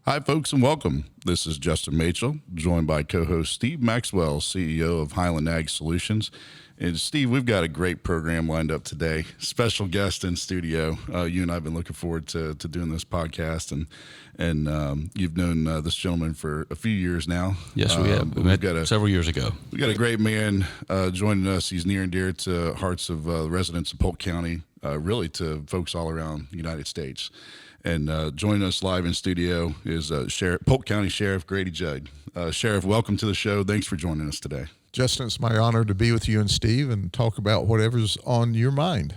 Hi, folks, and welcome. This is Justin Mitchell, joined by co-host Steve Maxwell, CEO of Highland Ag Solutions. And Steve, we've got a great program lined up today. Special guest in studio. You and I have been looking forward to doing this podcast, and you've known this gentleman for a few years now. Yes, we have. We met several years ago. We got a great man joining us. He's near and dear to hearts of residents of Polk County, really to folks all around the United States. And joining us live in studio is Polk County Sheriff Grady Judd. Sheriff, welcome to the show. Thanks for joining us today. Justin, it's my honor to be with you and Steve and talk about whatever's on your mind.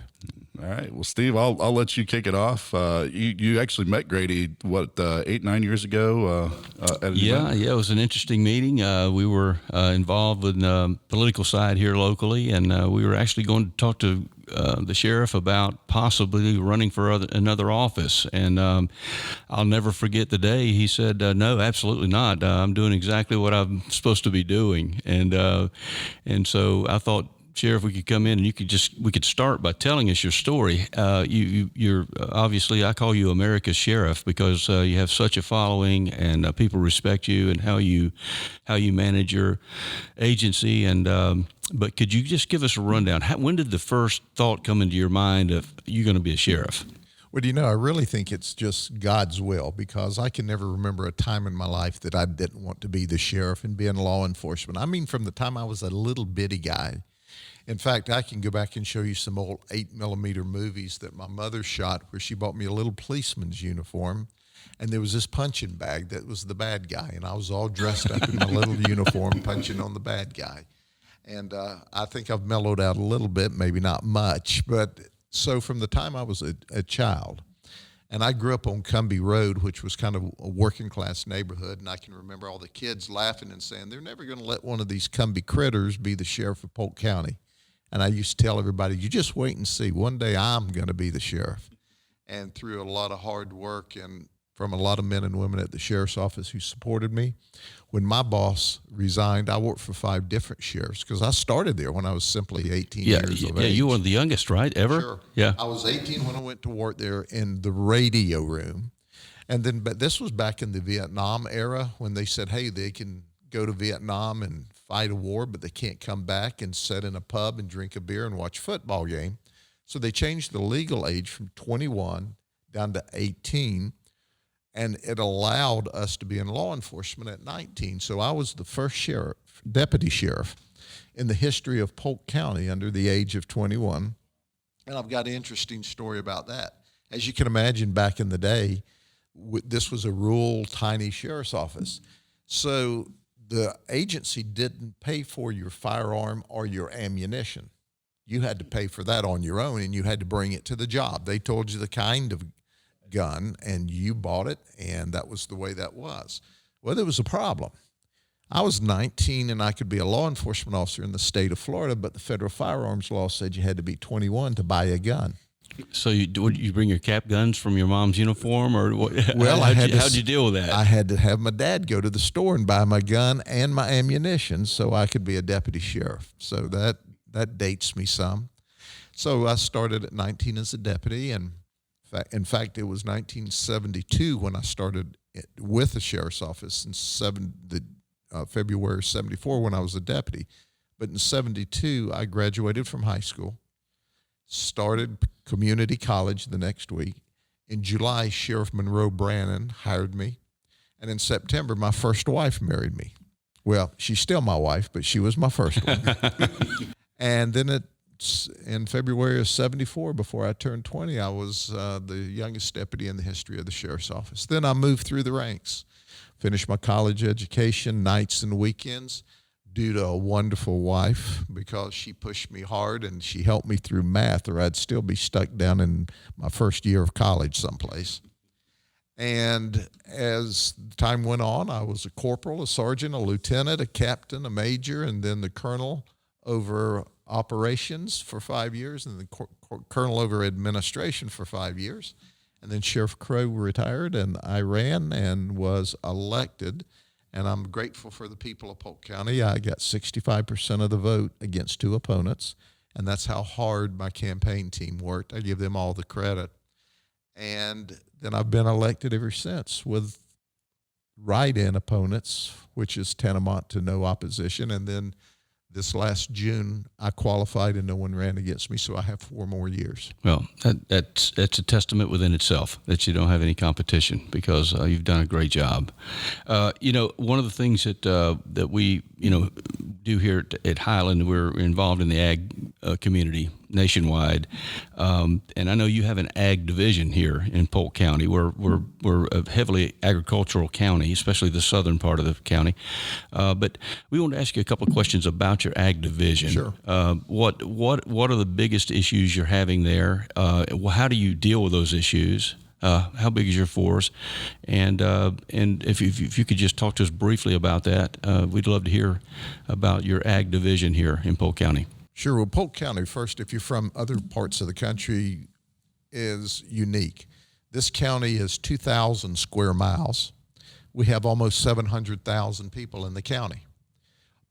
All right. Well, Steve, I'll let you kick it off. You actually met Grady, 8-9 years ago? Yeah, it was an interesting meeting. We were involved with the political side here locally, and we were actually going to talk to the sheriff about possibly running for another office. And I'll never forget the day he said, no, absolutely not. I'm doing exactly what I'm supposed to be doing. And so I thought, Sheriff, we could come in and we could start by telling us your story. You're obviously, I call you America's sheriff because you have such a following and people respect you and how you manage your agency. And but could you just give us a rundown? When did the first thought come into your mind of you're going to be a sheriff? Well, I really think it's just God's will, because I can never remember a time in my life that I didn't want to be the sheriff and be in law enforcement. I mean, from the time I was a little bitty guy. In fact, I can go back and show you some old 8mm movies that my mother shot where she bought me a little policeman's uniform, and there was this punching bag that was the bad guy, and I was all dressed up in my little uniform punching on the bad guy. And I think I've mellowed out a little bit, maybe not much, but so from the time I was a child, and I grew up on Cumbie Road, which was kind of a working class neighborhood, and I can remember all the kids laughing and saying, they're never going to let one of these Cumbie critters be the sheriff of Polk County. And I used to tell everybody, you just wait and see. One day I'm going to be the sheriff. And through a lot of hard work and from a lot of men and women at the sheriff's office who supported me, when my boss resigned, I worked for 5 different sheriffs because I started there when I was simply 18 years of age. Yeah, you were the youngest, right, ever? Sure. Yeah. I was 18 when I went to work there in the radio room. And then, but this was back in the Vietnam era when they said, hey, they can go to Vietnam and fight a war, but they can't come back and sit in a pub and drink a beer and watch a football game. So they changed the legal age from 21 down to 18, and it allowed us to be in law enforcement at 19. So I was the first deputy sheriff in the history of Polk County under the age of 21. And I've got an interesting story about that. As you can imagine, back in the day, this was a rural, tiny sheriff's office. So the agency didn't pay for your firearm or your ammunition. You had to pay for that on your own, and you had to bring it to the job. They told you the kind of gun, and you bought it, and that was the way that was. Well, there was a problem. I was 19, and I could be a law enforcement officer in the state of Florida, but the federal firearms law said you had to be 21 to buy a gun. So would you bring your cap guns from your mom's uniform, or what? Well, how'd you deal with that? I had to have my dad go to the store and buy my gun and my ammunition so I could be a deputy sheriff. So that dates me some. So I started at 19 as a deputy, and in fact, it was 1972 when I started with the sheriff's office in February 74 when I was a deputy. But in 72, I graduated from high school, started community college the next week. In July, Sheriff Monroe Brannon hired me. And in September, my first wife married me. Well, she's still my wife, but she was my first one. And then in February of 74, before I turned 20, I was the youngest deputy in the history of the sheriff's office. Then I moved through the ranks, finished my college education, nights and weekends, due to a wonderful wife, because she pushed me hard and she helped me through math, or I'd still be stuck down in my first year of college someplace. And as time went on, I was a corporal, a sergeant, a lieutenant, a captain, a major, and then the colonel over operations for 5 years, and the colonel over administration for 5 years. And then Sheriff Crow retired, and I ran and was elected. And I'm grateful for the people of Polk County. I got 65% of the vote against 2 opponents, and that's how hard my campaign team worked. I give them all the credit. And then I've been elected ever since with write-in opponents, which is tantamount to no opposition. And then this last June, I qualified and no one ran against me, so I have 4 more years. Well, that's a testament within itself that you don't have any competition, because you've done a great job. One of the things that we do here at Highland, we're involved in the ag community nationwide, and I know you have an ag division here in Polk County. We're a heavily agricultural county, especially the southern part of the county. But we want to ask you a couple of questions about your ag division. Sure. What are the biggest issues you're having there? How do you deal with those issues? How big is your force? And if you could just talk to us briefly about that, we'd love to hear about your ag division here in Polk County. Sure. Well, Polk County, first, if you're from other parts of the country, is unique. This county is 2,000 square miles. We have almost 700,000 people in the county.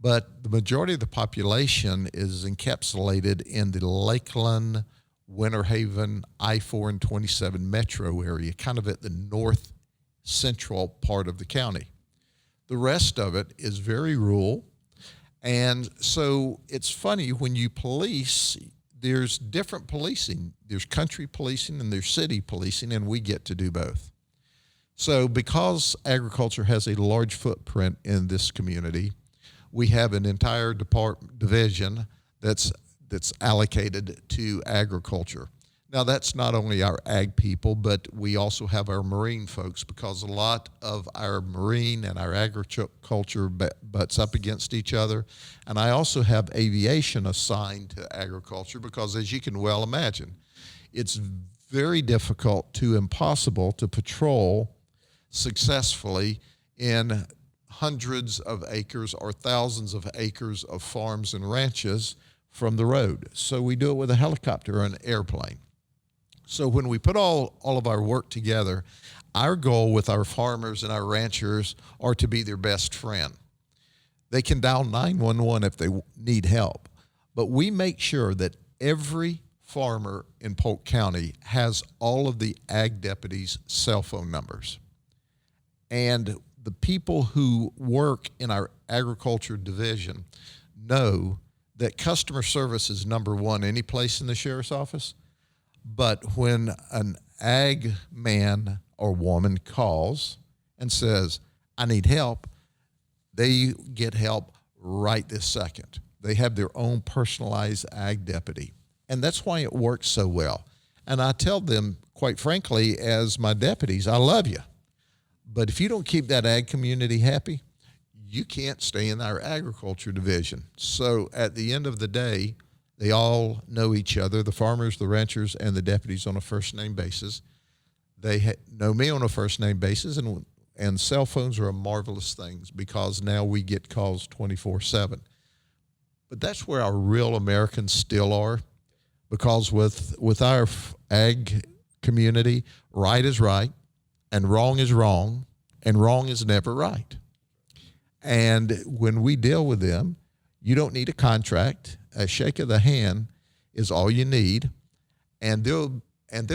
But the majority of the population is encapsulated in the Lakeland, Winter Haven, I-4 and 27 metro area, kind of at the north central part of the county. The rest of it is very rural. And so it's funny, when you police, there's different policing. There's country policing and there's city policing, and we get to do both. So because agriculture has a large footprint in this community, we have an entire division that's allocated to agriculture. Now, that's not only our ag people, but we also have our marine folks, because a lot of our marine and our agriculture butts up against each other. And I also have aviation assigned to agriculture, because as you can well imagine, it's very difficult to impossible to patrol successfully in hundreds of acres or thousands of acres of farms and ranches from the road. So we do it with a helicopter or an airplane. So when we put all of our work together, our goal with our farmers and our ranchers are to be their best friend. They can dial 911 if they need help, but we make sure that every farmer in Polk County has all of the ag deputies' cell phone numbers. And the people who work in our agriculture division know that customer service is number one any place in the sheriff's office. But when an ag man or woman calls and says, I need help, they get help right this second. They have their own personalized ag deputy. And that's why it works so well. And I tell them, quite frankly, as my deputies, I love you. But if you don't keep that ag community happy, you can't stay in our agriculture division. So at the end of the day, they all know each other, the farmers, the ranchers, and the deputies, on a first-name basis. They know me on a first-name basis, and cell phones are a marvelous thing, because now we get calls 24/7. But that's where our real Americans still are, because with our ag community, right is right, and wrong is wrong, and wrong is never right. And when we deal with them, you don't need a contract. A shake of the hand is all you need, and they'll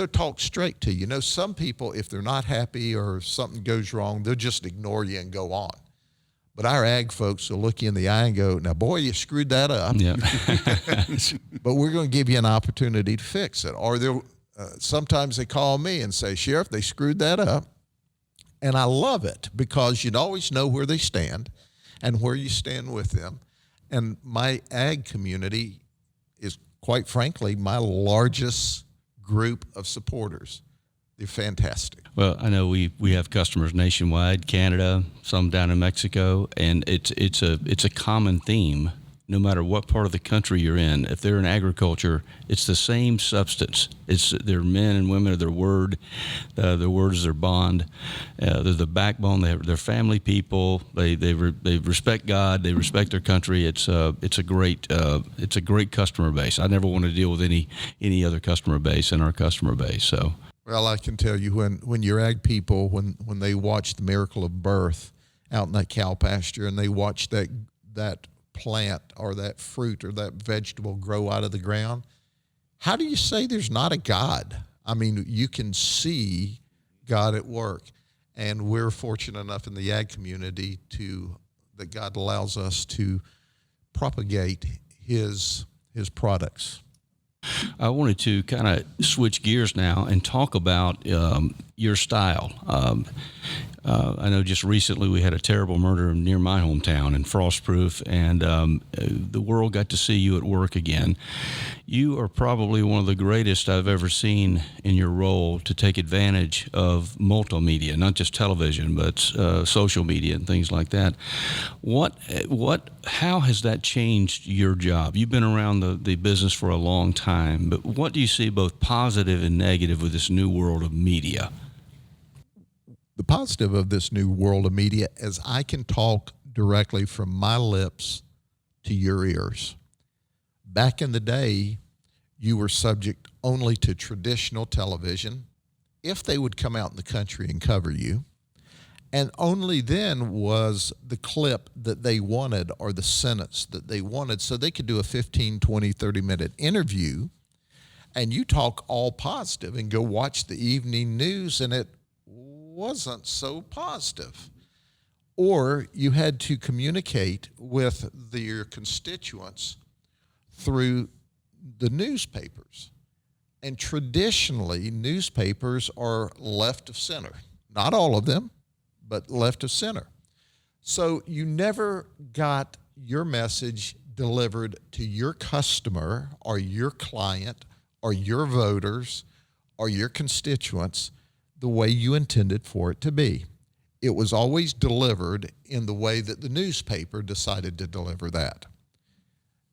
talk straight to you. You know, some people, if they're not happy or something goes wrong, they'll just ignore you and go on. But our ag folks will look you in the eye and go, now, boy, you screwed that up. Yeah. But we're going to give you an opportunity to fix it. Or sometimes they call me and say, Sheriff, they screwed that up. And I love it, because you'd always know where they stand and where you stand with them. And my ag community is, quite frankly, my largest group of supporters. They're fantastic. Well, I know we have customers nationwide, Canada, some down in Mexico, and it's a common theme. No matter what part of the country you're in, if they're in agriculture, it's the same substance. It's their men and women of their word. Their word is their bond. They're the backbone. They're family people. They respect God. They respect their country. It's a great customer base. I never want to deal with any other customer base in our customer base. So. Well, I can tell you, when your ag people, when they watch the miracle of birth out in that cow pasture, and they watch that plant or that fruit or that vegetable grow out of the ground, how do you say there's not a God? I mean, you can see God at work. And we're fortunate enough in the ag community that God allows us to propagate his products. I wanted to kind of switch gears now and talk about your style. I know just recently we had a terrible murder near my hometown in Frostproof, and the world got to see you at work again. You are probably one of the greatest I've ever seen in your role to take advantage of multimedia, not just television, but social media and things like that. How has that changed your job? You've been around the business for a long time, but what do you see both positive and negative with this new world of media? The positive of this new world of media is I can talk directly from my lips to your ears. Back in the day, you were subject only to traditional television, if they would come out in the country and cover you. And only then was the clip that they wanted or the sentence that they wanted, so they could do a 15, 20, 30-minute interview, and you talk all positive and go watch the evening news, and it wasn't so positive. Or you had to communicate with your constituents through the newspapers. And traditionally, newspapers are left of center. Not all of them, but left of center. So you never got your message delivered to your customer or your client or your voters or your constituents the way you intended for it to be. It was always delivered in the way that the newspaper decided to deliver that.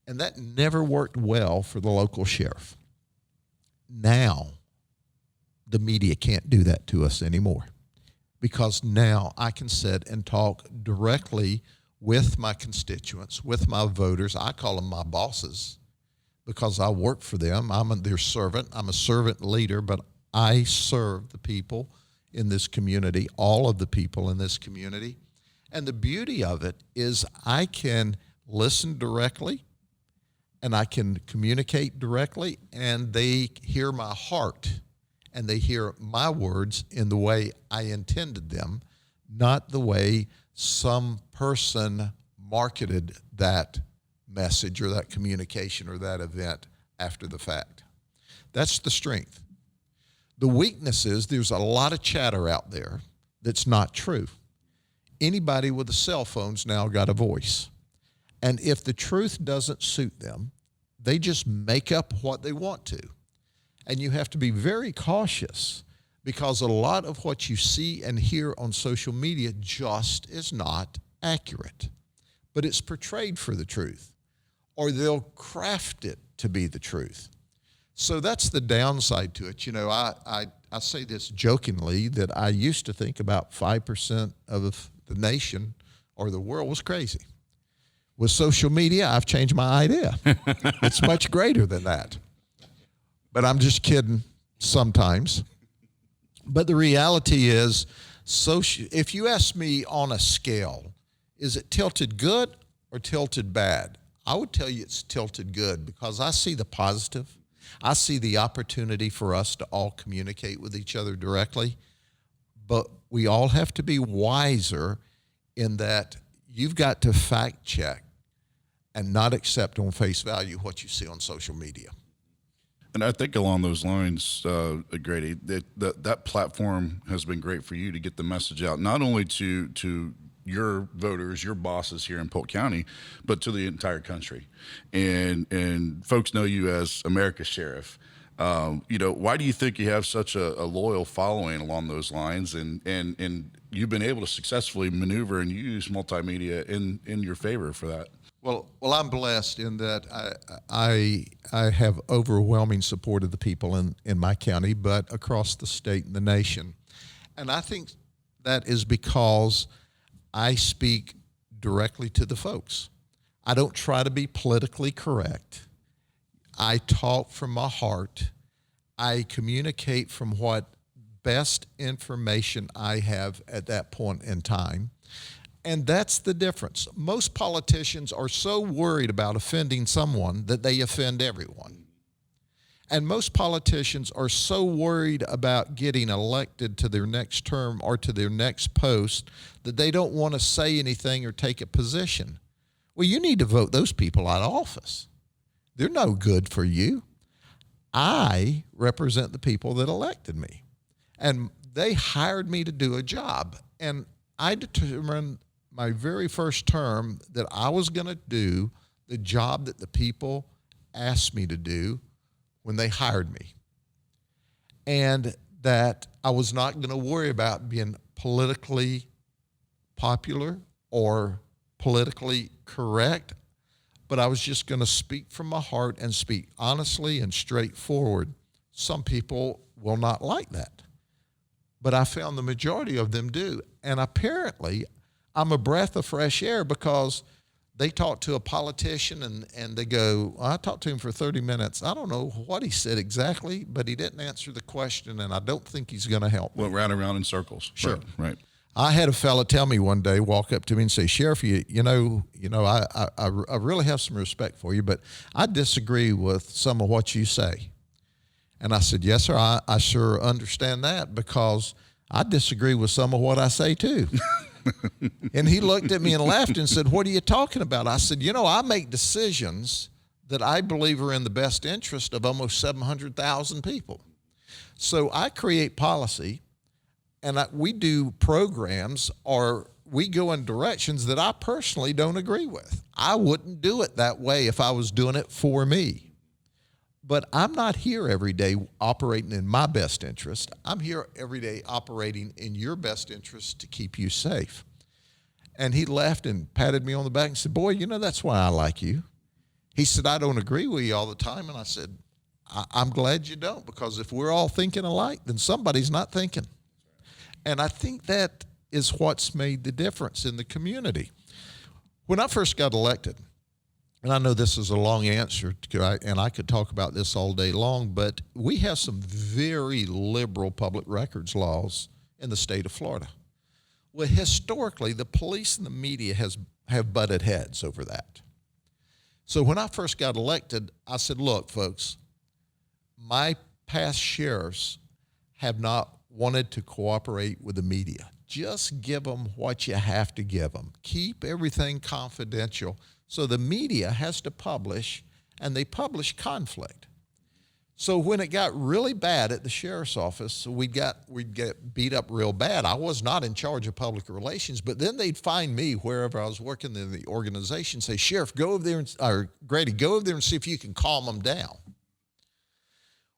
And that never worked well for the local sheriff. Now, the media can't do that to us anymore, because now I can sit and talk directly with my constituents, with my voters. I call them my bosses because I work for them. I'm their servant. I'm a servant leader, but I serve the people in this community, all of the people in this community. And the beauty of it is I can listen directly and I can communicate directly, and they hear my heart and they hear my words in the way I intended them, not the way some person marketed that message or that communication or that event after the fact. That's the strength. The weakness is there's a lot of chatter out there that's not true. Anybody with a cell phone's now got a voice. And if the truth doesn't suit them, they just make up what they want to. And you have to be very cautious, because a lot of what you see and hear on social media just is not accurate. But it's portrayed for the truth, or they'll craft it to be the truth. So that's the downside to it. You know, I say this jokingly that I used to think about 5% of the nation or the world was crazy. With social media, I've changed my idea. It's much greater than that. But I'm just kidding sometimes. But the reality is, if you ask me on a scale, is it tilted good or tilted bad? I would tell you it's tilted good, because I see the positive. I see the opportunity for us to all communicate with each other directly, but we all have to be wiser in that you've got to fact check and not accept on face value what you see on social media. And I think along those lines, Grady, that platform has been great for you to get the message out, not only to your voters, your bosses here in Polk County, but to the entire country. And folks know you as America's Sheriff. Why do you think you have such a loyal following along those lines? And you've been able to successfully maneuver and use multimedia in your favor for that. Well, I'm blessed in that I have overwhelming support of the people in my county, but across the state and the nation. And I think that is because I speak directly to the folks. I don't try to be politically correct. I talk from my heart. I communicate from what best information I have at that point in time. And that's the difference. Most politicians are so worried about offending someone that they offend everyone. And most politicians are so worried about getting elected to their next term or to their next post that they don't want to say anything or take a position. Well, you need to vote those people out of office. They're no good for you. I represent the people that elected me. And they hired me to do a job. And I determined my very first term that I was going to do the job that the people asked me to do when they hired me. And that I was not going to worry about being politically popular or politically correct, but I was just going to speak from my heart and speak honestly and straightforward. Some people will not like that, but I found the majority of them do. And apparently, I'm a breath of fresh air because they talk to a politician and they go, I talked to him for 30 minutes. I don't know what he said exactly, but he didn't answer the question, and I don't think he's going to help me. Went round and round in circles. Sure. Right. I had a fella tell me one day, walk up to me and say, Sheriff, I really have some respect for you, but I disagree with some of what you say. And I said, yes, sir, I sure understand that because I disagree with some of what I say too. And he looked at me and laughed and said, what are you talking about? I said, I make decisions that I believe are in the best interest of almost 700,000 people. So I create policy, and we do programs, or we go in directions that I personally don't agree with. I wouldn't do it that way if I was doing it for me. But I'm not here every day operating in my best interest. I'm here every day operating in your best interest to keep you safe. And he laughed and patted me on the back and said, boy, that's why I like you. He said, I don't agree with you all the time. And I said, I'm glad you don't, because if we're all thinking alike, then somebody's not thinking. And I think that is what's made the difference in the community. When I first got elected, and I know this is a long answer, and I could talk about this all day long, but we have some very liberal public records laws in the state of Florida. Well, historically, the police and the media have butted heads over that. So when I first got elected, I said, look, folks, my past sheriffs have not wanted to cooperate with the media. Just give them what you have to give them. Keep everything confidential. So the media has to publish, and they publish conflict. So when it got really bad at the sheriff's office, we'd get beat up real bad. I was not in charge of public relations, but then they'd find me wherever I was working in the organization, say, Sheriff, go over there, or Grady, go over there and see if you can calm them down.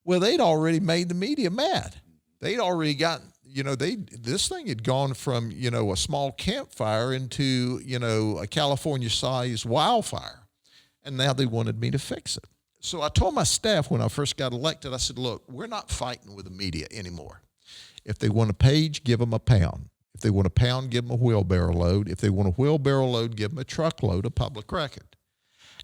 Well, they'd already made the media mad. They'd already gotten, this thing had gone from, a small campfire into, a California-sized wildfire. And now they wanted me to fix it. So I told my staff when I first got elected, I said, look, we're not fighting with the media anymore. If they want a page, give them a pound. If they want a pound, give them a wheelbarrow load. If they want a wheelbarrow load, give them a truckload of public record.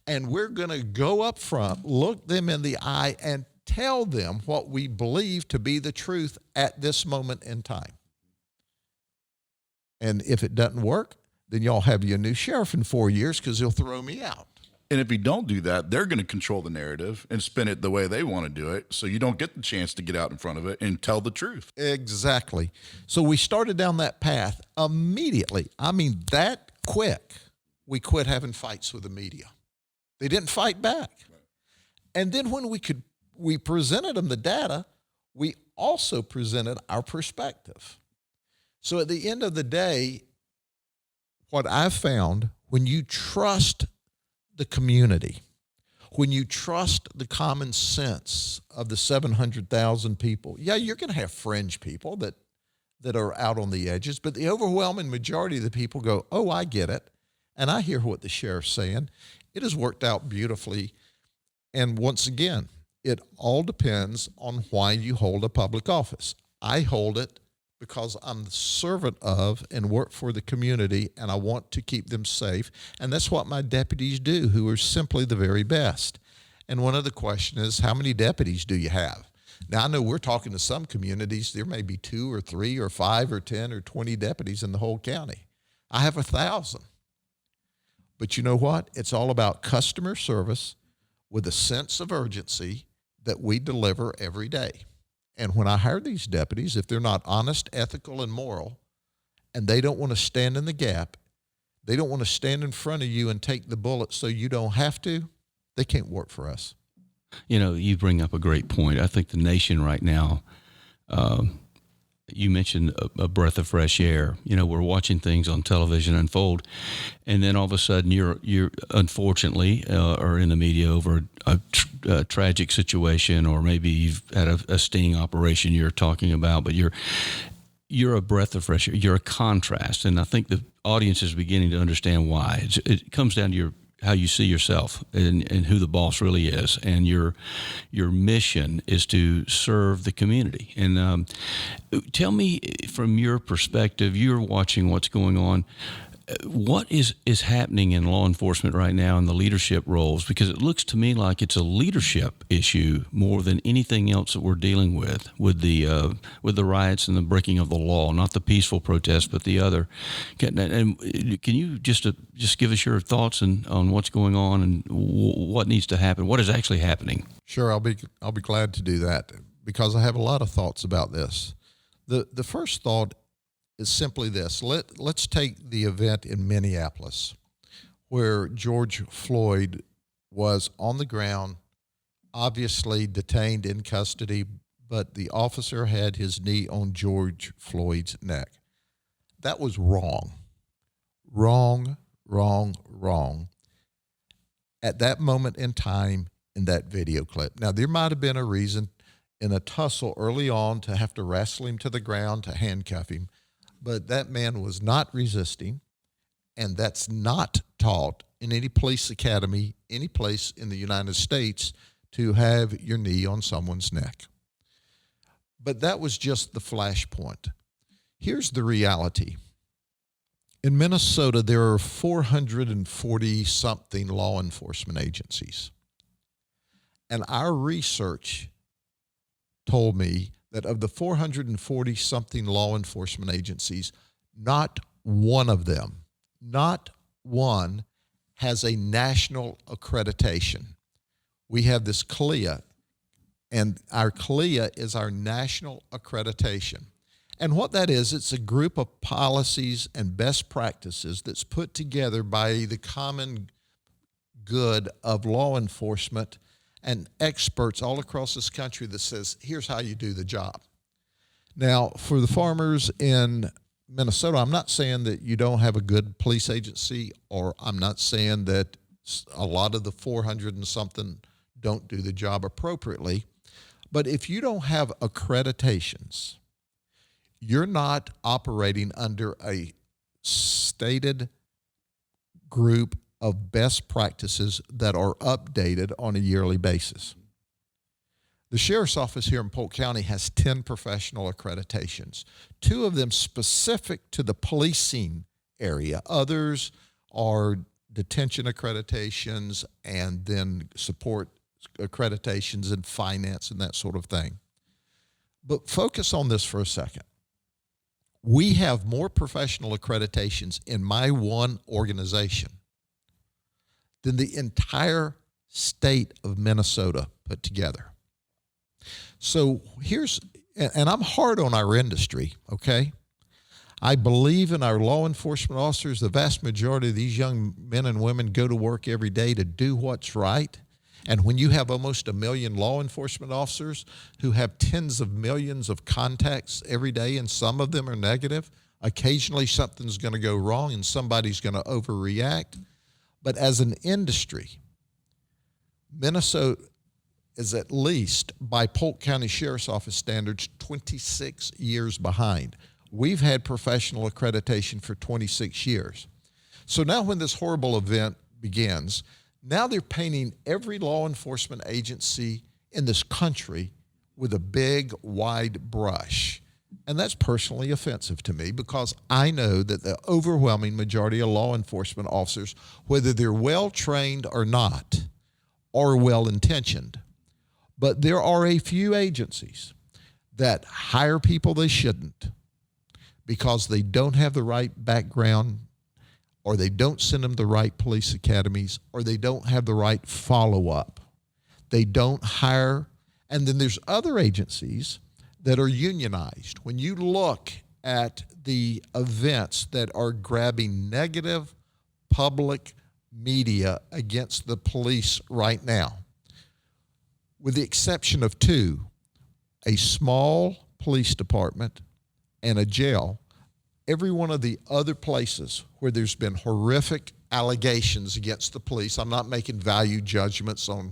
And we're going to go up front, look them in the eye, and tell them what we believe to be the truth at this moment in time. And if it doesn't work, then y'all have your new sheriff in 4 years because he'll throw me out. And if you don't do that, they're going to control the narrative and spin it the way they want to do it. So you don't get the chance to get out in front of it and tell the truth. Exactly. So we started down that path immediately. I mean, that quick, we quit having fights with the media. They didn't fight back. Right. And then when we presented them the data, we also presented our perspective. So at the end of the day, what I've found, when you trust the community, when you trust the common sense of the 700,000 people, yeah, you're going to have fringe people that are out on the edges, but the overwhelming majority of the people go, oh, I get it, and I hear what the sheriff's saying. It has worked out beautifully. And once again, it all depends on why you hold a public office. I hold it because I'm the servant of and work for the community, and I want to keep them safe. And that's what my deputies do, who are simply the very best. And one other question is, how many deputies do you have? Now, I know we're talking to some communities, there may be 2 or 3 or 5 or 10 or 20 deputies in the whole county. I have 1,000. But you know what? It's all about customer service with a sense of urgency that we deliver every day. And when I hire these deputies, if they're not honest, ethical, and moral, and they don't want to stand in the gap, they don't want to stand in front of you and take the bullet so you don't have to, they can't work for us. You know, you bring up a great point. I think the nation right now, you mentioned a breath of fresh air. You know, we're watching things on television unfold, and then all of a sudden you're unfortunately are in the media over a tragic situation, or maybe you've had a sting operation you're talking about, but you're a breath of fresh air. You're a contrast, and I think the audience is beginning to understand why. It comes down to how you see yourself and who the boss really is, and your mission is to serve the community. And tell me, from your perspective, you're watching what's going on. What is happening in law enforcement right now in the leadership roles? Because it looks to me like it's a leadership issue more than anything else that we're dealing with the riots and the breaking of the law, not the peaceful protests, but the other. And can you just give us your thoughts on what's going on and what needs to happen? What is actually happening? Sure, I'll be glad to do that, because I have a lot of thoughts about this. The first thought is simply this. Let's take the event in Minneapolis where George Floyd was on the ground, obviously detained in custody, but the officer had his knee on George Floyd's neck. That was wrong. Wrong, wrong, wrong. At that moment in time in that video clip. Now, there might have been a reason in a tussle early on to have to wrestle him to the ground, to handcuff him. But that man was not resisting, and that's not taught in any police academy, any place in the United States, to have your knee on someone's neck. But that was just the flashpoint. Here's the reality. In Minnesota, there are 440-something law enforcement agencies. And our research told me that of the 440-something law enforcement agencies, not one of them, not one, has a national accreditation. We have this CLIA, and our CLIA is our national accreditation. And what that is, it's a group of policies and best practices that's put together by the common good of law enforcement and experts all across this country that says, here's how you do the job. Now, for the farmers in Minnesota, I'm not saying that you don't have a good police agency, or I'm not saying that a lot of the 400 and something don't do the job appropriately. But if you don't have accreditations, you're not operating under a stated group of best practices that are updated on a yearly basis. The sheriff's office here in Polk County has 10 professional accreditations, 2 of them specific to the policing area. Others are detention accreditations and then support accreditations in finance and that sort of thing. But focus on this for a second. We have more professional accreditations in my one organization than the entire state of Minnesota put together. So and I'm hard on our industry, okay? I believe in our law enforcement officers. The vast majority of these young men and women go to work every day to do what's right. And when you have almost 1 million law enforcement officers who have tens of millions of contacts every day, and some of them are negative, occasionally something's going to go wrong and somebody's going to overreact. But as an industry, Minnesota is at least, by Polk County Sheriff's Office standards, 26 years behind. We've had professional accreditation for 26 years. So now when this horrible event begins, now they're painting every law enforcement agency in this country with a big, wide brush. And that's personally offensive to me, because I know that the overwhelming majority of law enforcement officers, whether they're well-trained or not, are well-intentioned. But there are a few agencies that hire people they shouldn't because they don't have the right background, or they don't send them the right police academies, or they don't have the right follow-up. They don't hire And then there's other agencies that are unionized. When you look at the events that are grabbing negative public media against the police right now, with the exception of two, a small police department and a jail, every one of the other places where there's been horrific allegations against the police, I'm not making value judgments on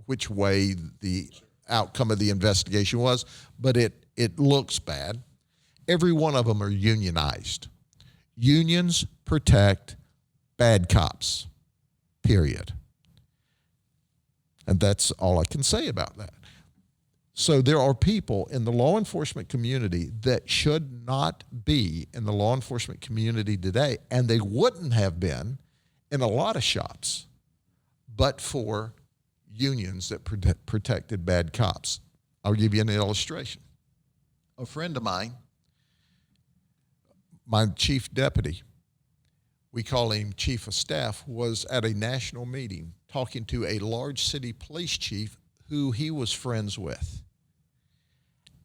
which way the outcome of the investigation was, but it looks bad. Every one of them are unionized. Unions protect bad cops, period. And that's all I can say about that. So there are people in the law enforcement community that should not be in the law enforcement community today, and they wouldn't have been in a lot of shops, but for unions that protected bad cops. I'll give you an illustration. A friend of mine, my chief deputy, we call him chief of staff, was at a national meeting talking to a large city police chief who he was friends with.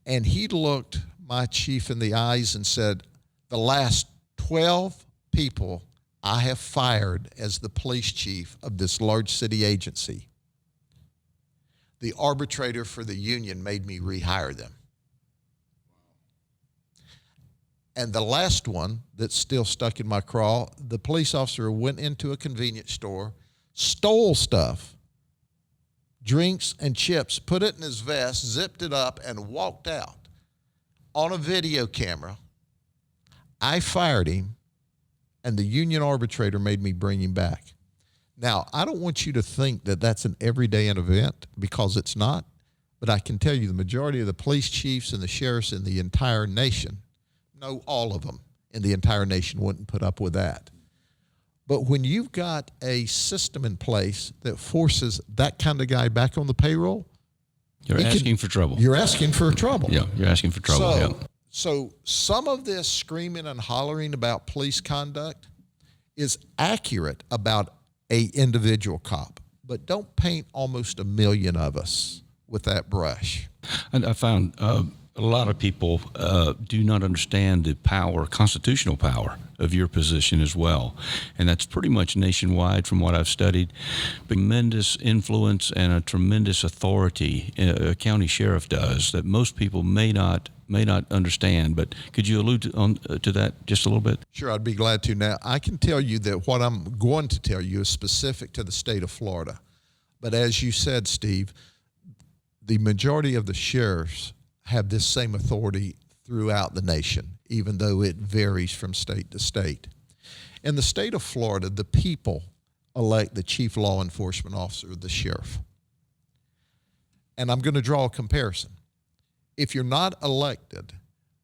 And he looked my chief in the eyes and said, the last 12 people I have fired as the police chief of this large city agency, the arbitrator for the union made me rehire them. And the last one that's still stuck in my craw, the police officer went into a convenience store, stole stuff, drinks and chips, put it in his vest, zipped it up, and walked out on a video camera. I fired him, and the union arbitrator made me bring him back. Now, I don't want you to think that that's an everyday event, because it's not, but I can tell you the majority of the police chiefs and the sheriffs in the entire nation, no, all of them in the entire nation wouldn't put up with that. But when you've got a system in place that forces that kind of guy back on the payroll, you're asking for trouble. You're asking for trouble. Yeah, you're asking for trouble. So some of this screaming and hollering about police conduct is accurate about a individual cop, but don't paint almost a million of us with that brush. And I found a lot of people do not understand the power, constitutional power of your position as well. And that's pretty much nationwide from what I've studied. Tremendous influence and a tremendous authority a county sheriff does that most people may not understand. But could you allude to that just a little bit? Sure, I'd be glad to. Now, I can tell you that what I'm going to tell you is specific to the state of Florida. But as you said, Steve, the majority of the sheriffs have this same authority throughout the nation, even though it varies from state to state. In the state of Florida, the people elect the chief law enforcement officer, the sheriff. And I'm going to draw a comparison. If you're not elected,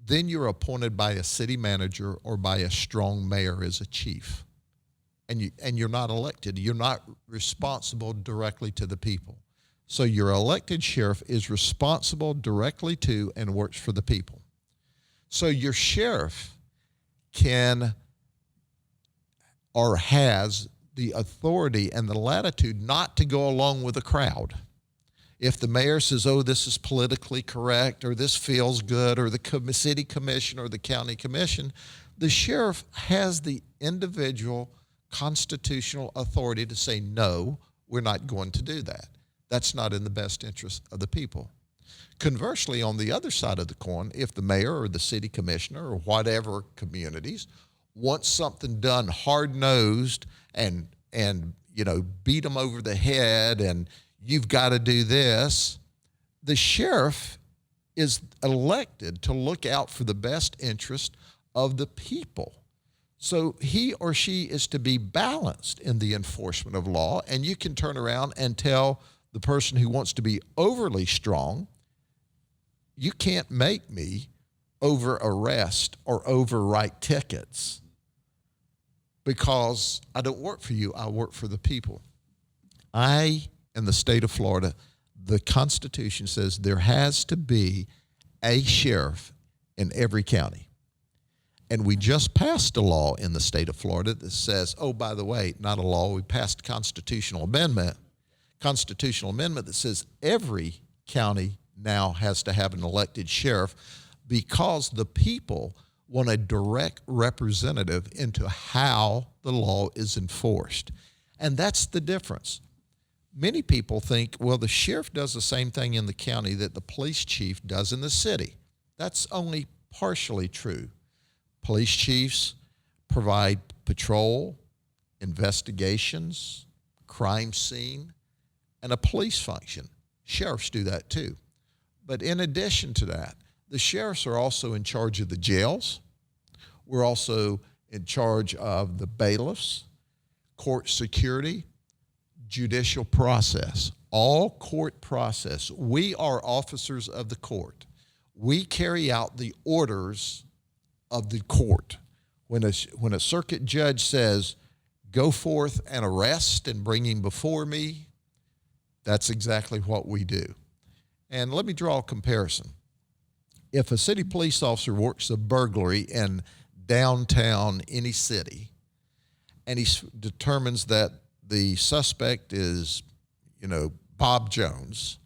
then you're appointed by a city manager or by a strong mayor as a chief. And you're not elected. You're not responsible directly to the people. So your elected sheriff is responsible directly to and works for the people. So your sheriff can or has the authority and the latitude not to go along with the crowd. If the mayor says, oh, this is politically correct, or this feels good, or the city commission or the county commission, the sheriff has the individual constitutional authority to say, no, we're not going to do that. That's not in the best interest of the people. Conversely, on the other side of the coin, if the mayor or the city commissioner or whatever communities want something done hard-nosed and beat them over the head and you've got to do this, the sheriff is elected to look out for the best interest of the people. So he or she is to be balanced in the enforcement of law, and you can turn around and tell the person who wants to be overly strong, you can't make me over arrest or overwrite tickets because I don't work for you, I work for the people. In the state of Florida, the Constitution says there has to be a sheriff in every county. And we just passed a law in the state of Florida that says, oh, by the way, not a law, we passed a constitutional amendment that says every county now has to have an elected sheriff because the people want a direct representative into how the law is enforced. And that's the difference. Many people think, well, the sheriff does the same thing in the county that the police chief does in the city. That's only partially true. Police chiefs provide patrol, investigations, crime scene, and a police function. Sheriffs do that too. But in addition to that, the sheriffs are also in charge of the jails. We're also in charge of the bailiffs, court security, judicial process, all court process. We are officers of the court. We carry out the orders of the court. When a circuit judge says, go forth and arrest and bring him before me, that's exactly what we do. And let me draw a comparison. If a city police officer works a burglary in downtown any city, and he determines that the suspect is, Bob Jones,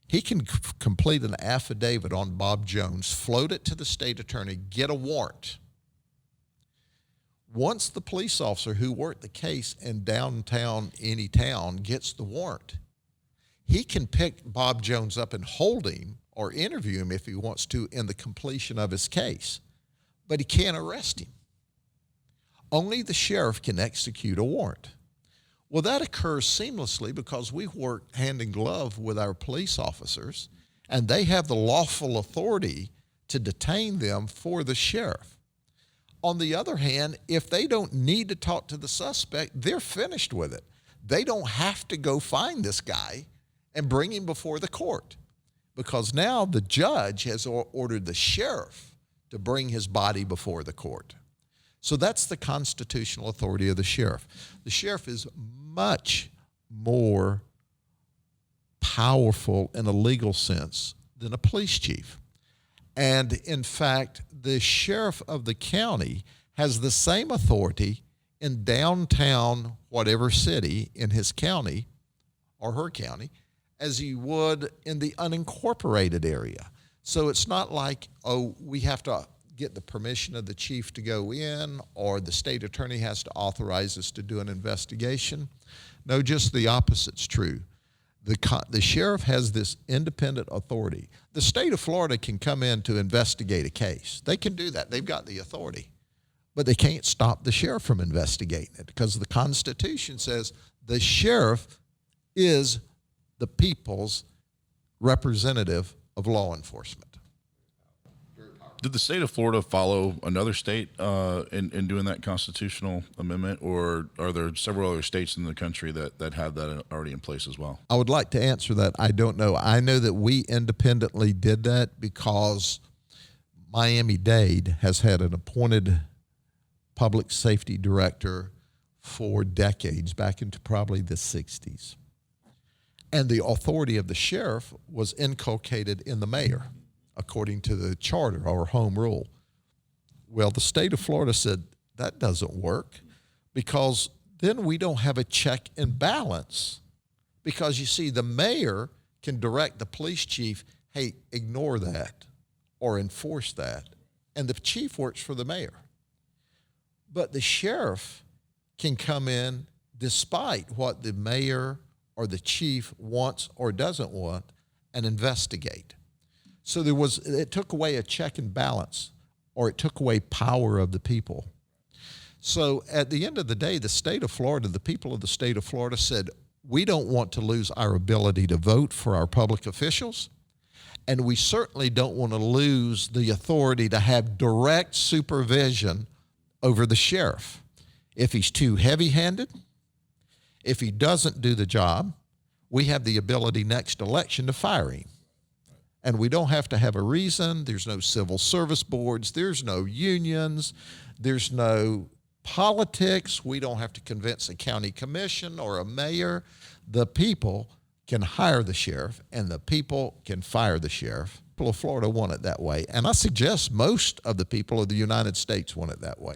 he can complete an affidavit on Bob Jones, float it to the state attorney, get a warrant. Once the police officer who worked the case in downtown any town gets the warrant, he can pick Bob Jones up and hold him or interview him if he wants to in the completion of his case, but he can't arrest him. Only the sheriff can execute a warrant. Well, that occurs seamlessly because we work hand in glove with our police officers, and they have the lawful authority to detain them for the sheriff. On the other hand, if they don't need to talk to the suspect, they're finished with it. They don't have to go find this guy and bring him before the court, because now the judge has ordered the sheriff to bring his body before the court. So that's the constitutional authority of the sheriff. The sheriff is much more powerful in a legal sense than a police chief. And in fact, the sheriff of the county has the same authority in downtown whatever city in his county or her county as he would in the unincorporated area. So it's not like, we have to get the permission of the chief to go in, or the state attorney has to authorize us to do an investigation. No, just the opposite's true. The sheriff has this independent authority. The state of Florida can come in to investigate a case. They can do that. They've got the authority. But they can't stop the sheriff from investigating it, because the Constitution says the sheriff is the people's representative of law enforcement. Did the state of Florida follow another state in doing that constitutional amendment, or are there several other states in the country that have that already in place as well? I would like to answer that. I don't know. I know that we independently did that because Miami-Dade has had an appointed public safety director for decades, back into probably the 60s. And the authority of the sheriff was inculcated in the mayor, according to the charter or home rule. Well, the state of Florida said that doesn't work, because then we don't have a check and balance. Because you see, the mayor can direct the police chief, hey, ignore that or enforce that. And the chief works for the mayor. But the sheriff can come in despite what the mayor or the chief wants or doesn't want and investigate. So it took away a check and balance, or it took away power of the people. So at the end of the day, the state of Florida, the people of the state of Florida said, we don't want to lose our ability to vote for our public officials, and we certainly don't want to lose the authority to have direct supervision over the sheriff. If he's too heavy-handed, if he doesn't do the job, we have the ability next election to fire him. And we don't have to have a reason. There's no civil service boards. There's no unions. There's no politics. We don't have to convince a county commission or a mayor. The people can hire the sheriff, and the people can fire the sheriff. People of Florida want it that way. And I suggest most of the people of the United States want it that way.